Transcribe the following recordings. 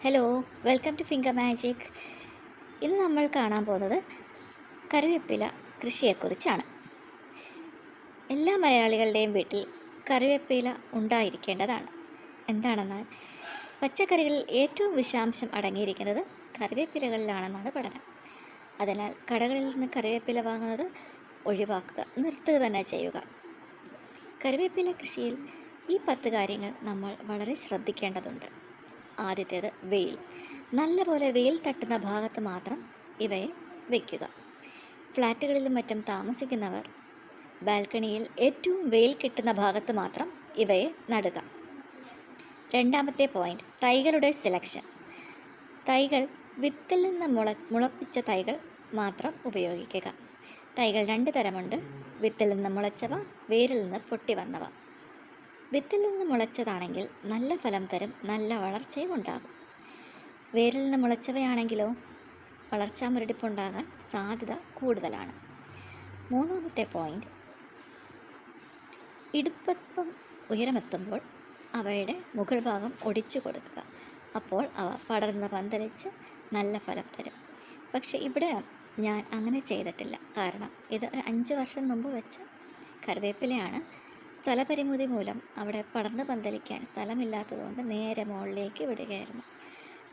Hello, welcome to finger magic. ഇന്ന് നമ്മൾ കാണാൻ പോകുന്നത് കറിവേപ്പില കൃഷിയെക്കുറിച്ചാണ്. എല്ലാ മലയാളികളുടെയും വീട്ടിൽ കറിവേപ്പില ഉണ്ടായിരിക്കേണ്ടതാണ്. എന്താണെന്നാൽ പച്ചക്കറികളിൽ ഏറ്റവും വിഷാംശം അടങ്ങിയിരിക്കുന്നത് കറിവേപ്പിലകളിലാണെന്നാണ് പഠനം. അതിനാൽ കടകളിൽ നിന്ന് കറിവേപ്പില വാങ്ങുന്നത് ഒഴിവാക്കുക, നിർത്തുക തന്നെ ചെയ്യുക. കറിവേപ്പില കൃഷിയിൽ ഈ 10 കാര്യങ്ങൾ നമ്മൾ വളരെ ശ്രദ്ധിക്കേണ്ടതുണ്ട്. ആദ്യത്തേത് വെയിൽ. നല്ലപോലെ വെയിൽ തട്ടുന്ന ഭാഗത്ത് മാത്രം ഇവയെ വയ്ക്കുക. ഫ്ലാറ്റുകളിലും മറ്റും താമസിക്കുന്നവർ ബാൽക്കണിയിൽ ഏറ്റവും വെയിൽ കിട്ടുന്ന ഭാഗത്ത് മാത്രം ഇവയെ നടുക. രണ്ടാമത്തെ പോയിന്റ്, തൈകളുടെ സെലക്ഷൻ. തൈകൾ വിത്തിൽ നിന്ന് മുളപ്പിച്ച തൈകൾ മാത്രം ഉപയോഗിക്കുക. തൈകൾ 2 തരമുണ്ട്: വിത്തിൽ നിന്ന് മുളച്ചവ, വേരിൽ നിന്ന് പൊട്ടി വന്നവ. വിത്തിൽ നിന്ന് മുളച്ചതാണെങ്കിൽ നല്ല ഫലം തരും, നല്ല വളർച്ചയും ഉണ്ടാകും. വേരിൽ നിന്ന് മുളച്ചവയാണെങ്കിലോ വളർച്ചാ മുരടിപ്പുണ്ടാകാൻ സാധ്യത കൂടുതലാണ്. മൂന്നാമത്തെ പോയിന്റ്, ഇടുപ്പപ്പം ഉയരമെത്തുമ്പോൾ അവയുടെ മുകൾ ഭാഗം ഒടിച്ചു കൊടുക്കുക. അപ്പോൾ അവ പടർന്ന് പന്തലിച്ച് നല്ല ഫലം തരും. പക്ഷെ ഇവിടെ ഞാൻ അങ്ങനെ ചെയ്തിട്ടില്ല. കാരണം ഇത് ഒരു 5 വർഷം മുമ്പ് വെച്ച കറിവേപ്പിലയാണ്. സ്ഥലപരിമിതി മൂലം അവിടെ പടർന്ന് പന്തലിക്കാൻ സ്ഥലമില്ലാത്തതുകൊണ്ട് നേരെ മുകളിലേക്ക് വിടുകയായിരുന്നു.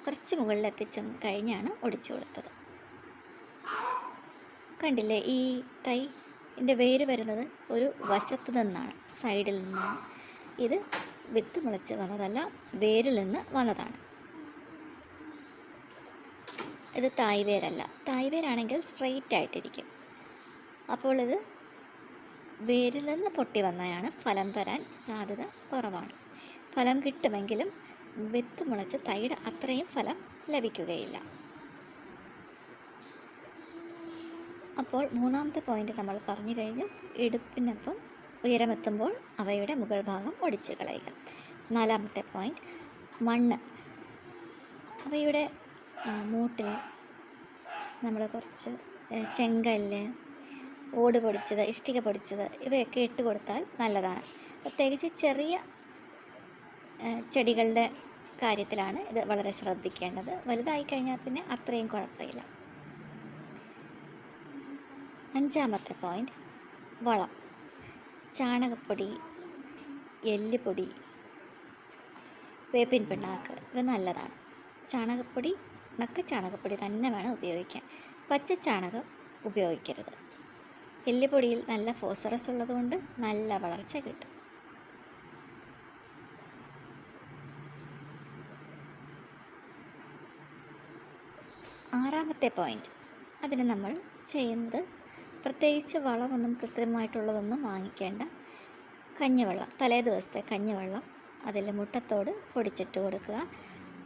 കുറച്ച് മുകളിലെത്തിച്ചെന്ന് കഴിഞ്ഞാണ് ഒടിച്ചു കൊടുത്തത്. കണ്ടില്ലേ, ഈ തൈൻ്റെ വേര് വരുന്നത് ഒരു വശത്ത് നിന്നാണ്, സൈഡിൽ നിന്നാണ്. ഇത് വിത്ത് മുളച്ച് വന്നതല്ല, വേരിൽ നിന്ന് വന്നതാണ്. ഇത് തായ്വേരല്ല. തായ്വേരാണെങ്കിൽ സ്ട്രെയിറ്റ് ആയിട്ടിരിക്കും. അപ്പോൾ ഇത് വേരിൽ നിന്ന് പൊട്ടി വന്നതാണ്. ഫലം തരാൻ സാധ്യത കുറവാണ്. ഫലം കിട്ടുമെങ്കിലും വിത്ത് മുളച്ച് തൈയുടെ അത്രയും ഫലം ലഭിക്കുകയില്ല. അപ്പോൾ മൂന്നാമത്തെ പോയിന്റ് നമ്മൾ പറഞ്ഞു കഴിഞ്ഞു. ഇടുപ്പിനൊപ്പം ഉയരമെത്തുമ്പോൾ അവയുടെ മുകൾ ഭാഗം ഒടിച്ചു കളയുക. നാലാമത്തെ പോയിന്റ്, മണ്ണ്. അവയുടെ മൂട്ടിൽ നമ്മൾ കുറച്ച് ചെങ്കല്ല്, ഓട് പൊടിച്ചത്, ഇഷ്ടിക പൊടിച്ചത് ഇവയൊക്കെ ഇട്ട് കൊടുത്താൽ നല്ലതാണ്. പ്രത്യേകിച്ച് ചെറിയ ചെടികളുടെ കാര്യത്തിലാണ് ഇത് വളരെ ശ്രദ്ധിക്കേണ്ടത്. വലുതായി കഴിഞ്ഞാൽ പിന്നെ അത്രയും കുഴപ്പമില്ല. അഞ്ചാമത്തെ പോയിന്റ്, വളം. ചാണകപ്പൊടി, എല്ലുപൊടി, വേപ്പിൻ പിണ്ണാക്ക് ഇവ നല്ലതാണ്. ചാണകപ്പൊടി, ഉണക്ക ചാണകപ്പൊടി തന്നെ വേണം ഉപയോഗിക്കാൻ. പച്ച ചാണകം ഉപയോഗിക്കരുത്. എല്ലുപൊടിയിൽ നല്ല ഫോസ്ഫറസ് ഉള്ളതുകൊണ്ട് നല്ല വളർച്ച കിട്ടും. ആറാമത്തെ പോയിന്റ്, അതിന് നമ്മൾ ചെയ്യുന്നത് പ്രത്യേകിച്ച് വളമൊന്നും കൃത്രിമമായിട്ടുള്ളതൊന്നും വാങ്ങിക്കേണ്ട. കഞ്ഞിവെള്ളം, തലേ ദിവസത്തെ കഞ്ഞിവെള്ളം അതിൽ മുട്ടത്തോട് പൊടിച്ചിട്ട് കൊടുക്കുക.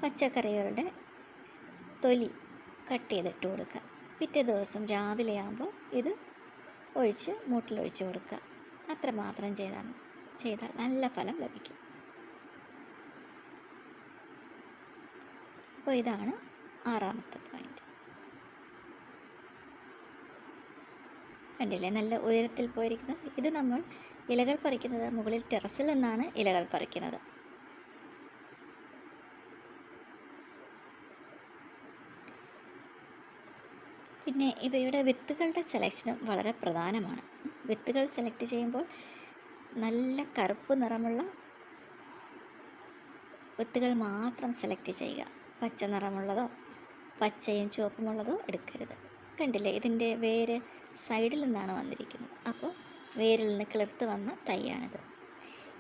പച്ചക്കറികളുടെ തൊലി കട്ട് ചെയ്തിട്ട് കൊടുക്കുക. പിറ്റേ ദിവസം രാവിലെ ആകുമ്പോൾ ഇത് ഒഴിച്ച് മൂട്ടിലൊഴിച്ച് കൊടുക്കുക. അത്രമാത്രം ചെയ്താൽ നല്ല ഫലം ലഭിക്കും. അപ്പോൾ ഇതാണ് ആറാമത്തെ പോയിന്റ്. കണ്ടില്ലേ, നല്ല ഉയരത്തിൽ പോയിരിക്കുന്നത്. ഇത് നമ്മൾ ഇലകൾ പറിക്കുന്നത് മുകളിൽ ടെറസിൽ നിന്നാണ് ഇലകൾ പറിക്കുന്നത്. പിന്നെ ഇവയുടെ വിത്തുകളുടെ സെലക്ഷനും വളരെ പ്രധാനമാണ്. വിത്തുകൾ സെലക്ട് ചെയ്യുമ്പോൾ നല്ല കറുപ്പ് നിറമുള്ള വിത്തുകൾ മാത്രം സെലക്ട് ചെയ്യുക. പച്ച നിറമുള്ളതോ പച്ചയും ചുവപ്പുമുള്ളതോ എടുക്കരുത്. കണ്ടില്ലേ, ഇതിൻ്റെ വേര് സൈഡിൽ നിന്നാണ് വന്നിരിക്കുന്നത്. അപ്പോൾ വേരിൽ നിന്ന് കിളിർത്ത് വന്ന തൈയാണിത്.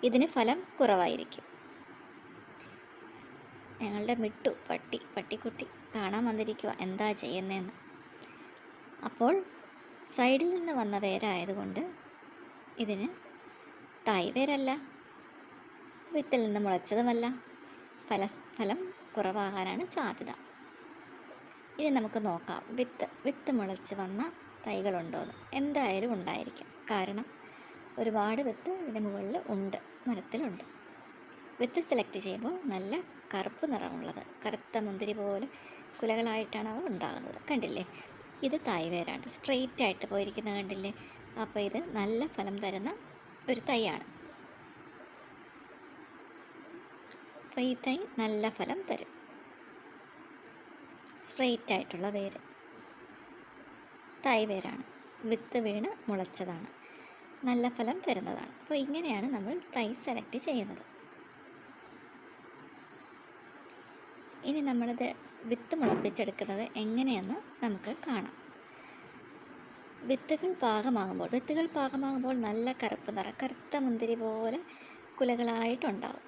ഇതിന് ഫലം കുറവായിരിക്കും. ഞങ്ങളുടെ മിട്ടു പട്ടിക്കുട്ടി കാണാൻ വന്നിരിക്കുക എന്താ ചെയ്യുന്നതെന്ന്. അപ്പോൾ സൈഡിൽ നിന്ന് വന്ന വേരായതുകൊണ്ട് ഇതിന് തായ്വേരല്ല, വിത്തിൽ നിന്ന് മുളച്ചതുമല്ല. ഫലം കുറവാകാനാണ് സാധ്യത. ഇനി നമുക്ക് നോക്കാം, വിത്ത് മുളച്ച് വന്ന തൈകളുണ്ടോയെന്ന്. എന്തായാലും ഉണ്ടായിരിക്കും. കാരണം ഒരുപാട് വിത്ത് ഇതിൻ്റെ മുകളിൽ ഉണ്ട്, മരത്തിലുണ്ട്. വിത്ത് സെലക്ട് ചെയ്യുമ്പോൾ നല്ല കറുപ്പ് നിറമുള്ളത്, കറുത്ത മുന്തിരി പോലെ കുലകളായിട്ടാണ് അവ ഉണ്ടാകുന്നത്. കണ്ടില്ലേ, ഇത് തായ്വേരാണ്. സ്ട്രെയിറ്റ് ആയിട്ട് പോയിരിക്കുന്നത് കണ്ടില്ലേ. അപ്പോൾ ഇത് നല്ല ഫലം തരുന്ന ഒരു തൈയാണ്. അപ്പോൾ ഈ തൈ നല്ല ഫലം തരും. സ്ട്രെയിറ്റ് ആയിട്ടുള്ള വേര് തായ് വേരാണ്, വിത്ത് വീണ് മുളച്ചതാണ്, നല്ല ഫലം തരുന്നതാണ്. അപ്പോൾ ഇങ്ങനെയാണ് നമ്മൾ തൈ സെലക്ട് ചെയ്യുന്നത്. ഇനി നമ്മളിത് വിത്ത് മുളപ്പിച്ചെടുക്കുന്നത് എങ്ങനെയെന്ന് നമുക്ക് കാണാം. വിത്തുകൾ പാകമാകുമ്പോൾ നല്ല കറുപ്പ് നിറം, കറുത്ത മുന്തിരി പോലെ കുലകളായിട്ടുണ്ടാവും.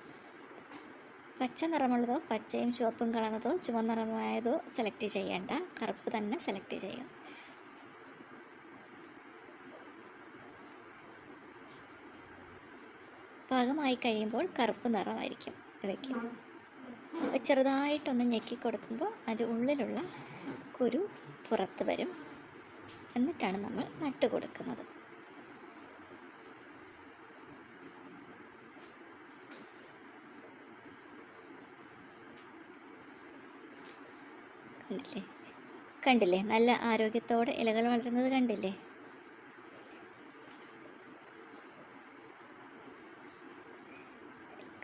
പച്ച നിറമുള്ളതോ പച്ചയും ചുവപ്പും കലർന്നതോ ചുവന്ന നിറമായതോ സെലക്ട് ചെയ്യേണ്ട, കറുപ്പ് തന്നെ സെലക്ട് ചെയ്യാം. പാകമായി കഴിയുമ്പോൾ കറുപ്പ് നിറമായിരിക്കും ഇവയ്ക്ക്. ചെറുതായിട്ടൊന്ന് ഞെക്കി കൊടുക്കുമ്പോൾ അതിൻ്റെ ഉള്ളിലുള്ള കുരു പുറത്ത് വരും. എന്നിട്ടാണ് നമ്മൾ നട്ടു കൊടുക്കുന്നത്. കണ്ടില്ലേ നല്ല ആരോഗ്യത്തോടെ ഇലകൾ വളരുന്നത് കണ്ടില്ലേ?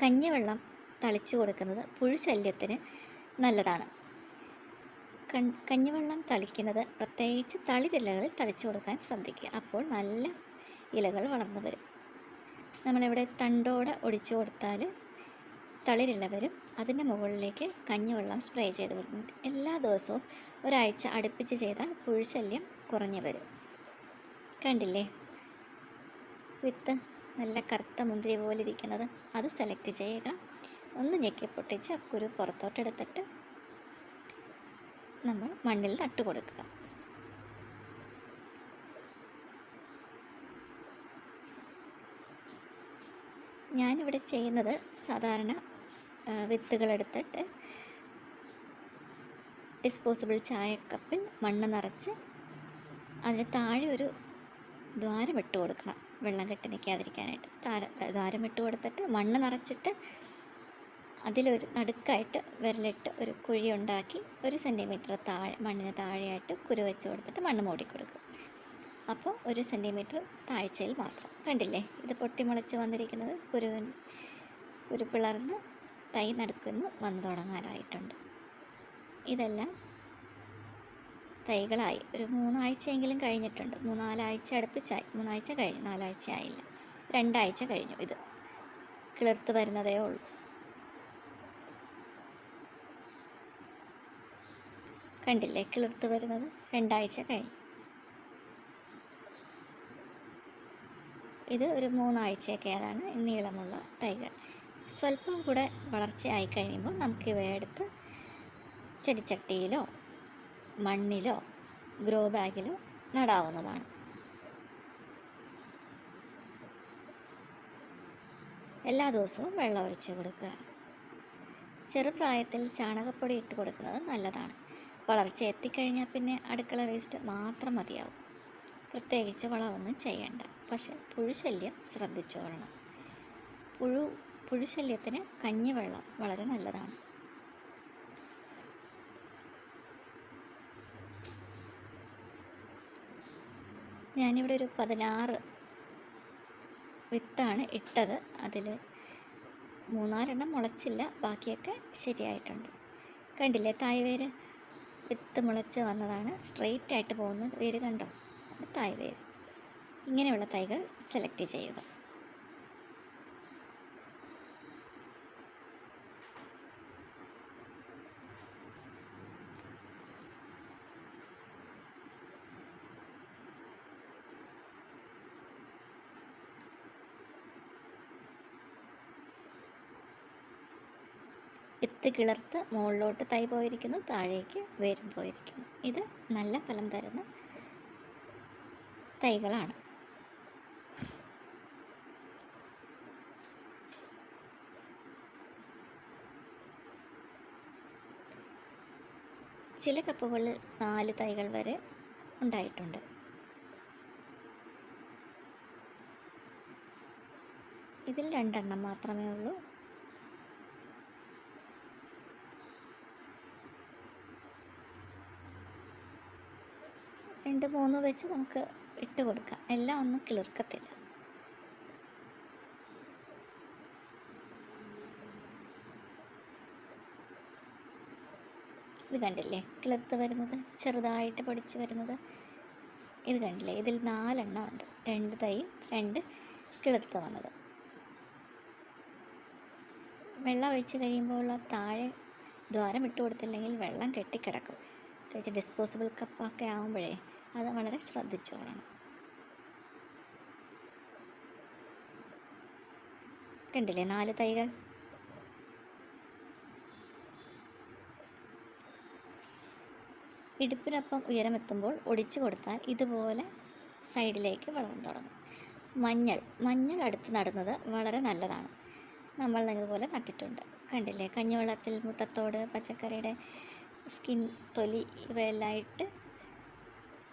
കഞ്ഞിവെള്ളം തളിച്ചു കൊടുക്കുന്നത് പുഴുശല്യത്തിന് നല്ലതാണ്. കഞ്ഞിവെള്ളം തളിക്കുന്നത് പ്രത്യേകിച്ച് തളിരിലകളിൽ തളിച്ചു കൊടുക്കാൻ ശ്രദ്ധിക്കുക. അപ്പോൾ നല്ല ഇലകൾ വളർന്നു വരും. നമ്മളിവിടെ തണ്ടോടെ ഒടിച്ചു കൊടുത്താൽ തളിരില വരും. അതിൻ്റെ മുകളിലേക്ക് കഞ്ഞിവെള്ളം സ്പ്രേ ചെയ്ത് കൊടുക്കും. എല്ലാ ദിവസവും ഒരാഴ്ച അടുപ്പിച്ച് ചെയ്താൽ പുഴുശല്യം കുറഞ്ഞു വരും. കണ്ടില്ലേ വിത്ത് നല്ല കറുത്ത മുന്തിരി പോലെ ഇരിക്കുന്നത്? അത് സെലക്ട് ചെയ്യുക. ഒന്ന് ഞെക്കി പൊട്ടിച്ച് കുരു പുറത്തോട്ടെടുത്തിട്ട് നമ്മൾ മണ്ണിൽ നട്ടു കൊടുക്കുക. ഞാനിവിടെ ചെയ്യുന്നത് സാധാരണ വിത്തുകളെടുത്തിട്ട് ഡിസ്പോസിബിൾ ചായക്കപ്പിൽ മണ്ണ് നിറച്ച് അതിന് താഴെ ഒരു ദ്വാരം ഇട്ട് കൊടുക്കണം, വെള്ളം കെട്ടി നിൽക്കാതിരിക്കാനായിട്ട്. ദ്വാരം ഇട്ട് കൊടുത്തിട്ട് മണ്ണ് നിറച്ചിട്ട് അതിലൊരു നടുക്കായിട്ട് വിരലിട്ട് ഒരു കുഴി ഉണ്ടാക്കി 1 സെൻറ്റിമീറ്റർ താഴെ മണ്ണിന് താഴെയായിട്ട് കുരു വെച്ച് കൊടുത്തിട്ട് മണ്ണ് മൂടിക്കൊടുക്കും. അപ്പോൾ 1 സെൻറ്റിമീറ്റർ താഴ്ചയിൽ മാത്രം. കണ്ടില്ലേ ഇത് പൊട്ടിമുളച്ച് വന്നിരിക്കുന്നത്? കുരു പിളർന്ന് തൈ നടുക്കുന്ന് വന്നു തുടങ്ങാനായിട്ടുണ്ട്. ഇതെല്ലാം തൈകളായി ഒരു 3 ആഴ്ചയെങ്കിലും കഴിഞ്ഞിട്ടുണ്ട്. 3-4 ആഴ്ച അടുപ്പിച്ചായി. 3 ആഴ്ച കഴിഞ്ഞു, 4 ആഴ്ച ആയില്ല, 2 ആഴ്ച കഴിഞ്ഞു. ഇത് കിളിർത്ത് വരുന്നതേ ഉള്ളൂ. കണ്ടില്ലേ കിളിർത്ത് വരുന്നത്? 2 ആഴ്ച കഴിഞ്ഞു. ഇത് ഒരു 3 ആഴ്ചയൊക്കെ അതാണ് നീളമുള്ള തൈകൾ. സ്വല്പം കൂടെ വളർച്ചയായി കഴിയുമ്പോൾ നമുക്ക് ഇവയെടുത്ത് ചെടിച്ചട്ടിയിലോ മണ്ണിലോ ഗ്രോ ബാഗിലോ നടാവുന്നതാണ്. എല്ലാ ദിവസവും വെള്ളം ഒഴിച്ച് കൊടുക്കുക. ചെറുപ്രായത്തിൽ ചാണകപ്പൊടി ഇട്ട് കൊടുക്കുന്നത് നല്ലതാണ്. വളർച്ച എത്തിക്കഴിഞ്ഞാൽ പിന്നെ അടുക്കള വേസ്റ്റ് മാത്രം മതിയാവും. പ്രത്യേകിച്ച് വളമൊന്നും ചെയ്യണ്ട. പക്ഷെ പുഴുശല്യം ശ്രദ്ധിച്ചോളണം. പുഴുശല്യത്തിന് കഞ്ഞിവെള്ളം വളരെ നല്ലതാണ്. ഞാനിവിടെ ഒരു 16 വിത്താണ് ഇട്ടത്. അതിൽ 3-4 എണ്ണം മുളച്ചില്ല, ബാക്കിയൊക്കെ ശരിയായിട്ടുണ്ട്. കണ്ടില്ലേ തായ് വേര് വിത്ത് മുളച്ച് വന്നതാണ്. സ്ട്രെയിറ്റ് ആയിട്ട് പോകുന്നത് വേര് കണ്ടോ? തായ് വേര്. ഇങ്ങനെയുള്ള തൈകൾ സെലക്ട് ചെയ്യുക. വിത്ത് കിളർത്ത് മുകളിലോട്ട് തൈ പോയിരിക്കുന്നു, താഴേക്ക് വേരും പോയിരിക്കുന്നു. ഇത് നല്ല ഫലം തരുന്ന തൈകളാണ്. ചില കപ്പുകളിൽ 4 തൈകൾ വരെ ഉണ്ടായിട്ടുണ്ട്. ഇതിൽ 2 എണ്ണം മാത്രമേ ഉള്ളൂ. രണ്ട് 3 വെച്ച് നമുക്ക് ഇട്ട് കൊടുക്കാം. എല്ലാം ഒന്നും കിളിർക്കത്തില്ല. ഇത് കണ്ടില്ലേ കിളിർത്ത് വരുന്നത്, ചെറുതായിട്ട് പൊടിച്ച് വരുന്നത്. ഇത് കണ്ടില്ലേ, ഇതിൽ 4 എണ്ണം ഉണ്ട്. 2 തൈ, 2 കിളിർത്ത് വന്നത്. വെള്ളം ഒഴിച്ച് കഴിയുമ്പോൾ താഴെ ദ്വാരം ഇട്ട് കൊടുത്തില്ലെങ്കിൽ വെള്ളം കെട്ടിക്കിടക്കും. പ്രത്യേകിച്ച് ഡിസ്പോസിബിൾ കപ്പൊക്കെ ആകുമ്പോഴേ അത് വളരെ ശ്രദ്ധിച്ചു കൊള്ളണം. കണ്ടില്ലേ 4 തൈകൾ. ഇടുപ്പിനൊപ്പം ഉയരമെത്തുമ്പോൾ ഒടിച്ചു കൊടുത്താൽ ഇതുപോലെ സൈഡിലേക്ക് വളർന്നു തുടങ്ങും. മഞ്ഞൾ അടുത്ത് നടുന്നത് വളരെ നല്ലതാണ്. നമ്മൾ ഇതുപോലെ നട്ടിട്ടുണ്ട്. കണ്ടില്ലേ, കഞ്ഞിവെള്ളത്തിൽ മുട്ടത്തോട്, പച്ചക്കറിയുടെ സ്കിൻ, തൊലി ഇവയെല്ലാം ഇട്ട്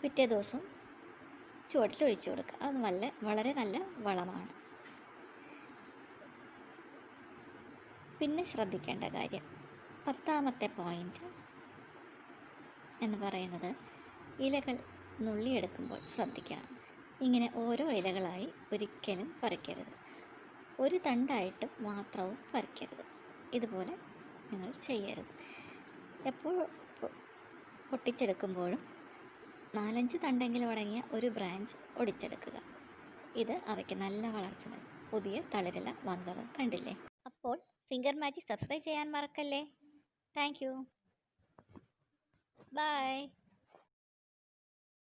പിറ്റേ ദിവസം ചുവട്ടിൽ ഒഴിച്ചു കൊടുക്കുക. അത് വളരെ നല്ല വളമാണ്. പിന്നെ ശ്രദ്ധിക്കേണ്ട കാര്യം, 10ാമത്തെ പോയിന്റ് എന്ന് പറയുന്നത്, ഇലകൾ നുള്ളിയെടുക്കുമ്പോൾ ശ്രദ്ധിക്കണം. ഇങ്ങനെ ഓരോ ഇലകളായി ഒരിക്കലും പറിക്കരുത്. ഒരു തണ്ടായിട്ട് മാത്രവും പറിക്കരുത്. ഇതുപോലെ നിങ്ങൾ ചെയ്യരുത്. എപ്പോൾ പൊട്ടിച്ചെടുക്കുമ്പോഴും 4-5 തണ്ടെങ്കിലും അടങ്ങിയ ഒരു ബ്രാഞ്ച് ഒടിച്ചെടുക്കുക. ഇത് അവയ്ക്ക് നല്ല വളർച്ച നൽകും. പുതിയ തളിരില വന്നോളും. കണ്ടില്ലേ? അപ്പോൾ ഫിംഗർ മാജിക് സബ്സ്ക്രൈബ് ചെയ്യാൻ മറക്കല്ലേ. Thank you. ബൈ.